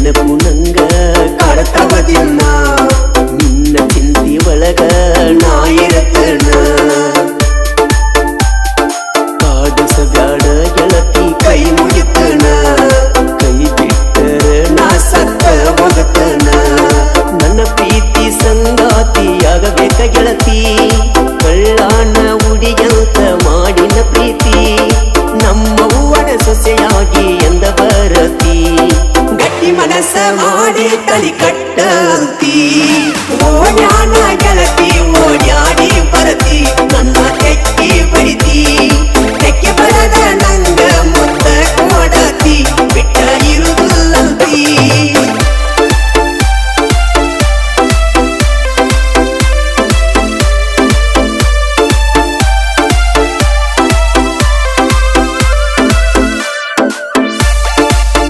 ನೆನಪು ನಂಗ ಕಾಡತಾವ ದಿನ ನಿನ್ನ ಚಿಂತಿ ಒಳಗ ನಾ ಇರತನ ಕಾಡಿಸಬ್ಯಾಡ ಗೆಳತಿ ಕೈ ಮುಗಿತನ ಕೈ ಬಿಟ್ಟರ ನಾ ಸತ್ತ ಹೋಗತನ ನನ್ನ ಪ್ರೀತಿ ಸಂಗಾತಿಯಾಗಬೇಕ ಗೆಳತಿ ಕಳ್ಳಾನ ಉಡಿಯಂತ ಮಾಡಿನ ಪ್ರೀತಿ ನಮ್ಮವ್ವನ ಸೊಸೆಯಾಗಿ ಎಂದ ಬರತಿ ಗಟ್ಟಿ ಮನಸ್ಸ ಮಾಡಿ ತಲಿ ಕಟ್ಟಂತಿ ಓಡ್ಯಾನ ಗೆಳತಿ ಓಡ್ಯಾಡಿ ಬರತಿ ನನ್ನ ತೆಕ್ಕಿ ಬಡಿತಿ ತೆಕ್ಕೆ ಬರದ ನಂಗ ಮುತ್ತ ಕೊಡತಿ ಬಿಟ್ಟ ಇರುದ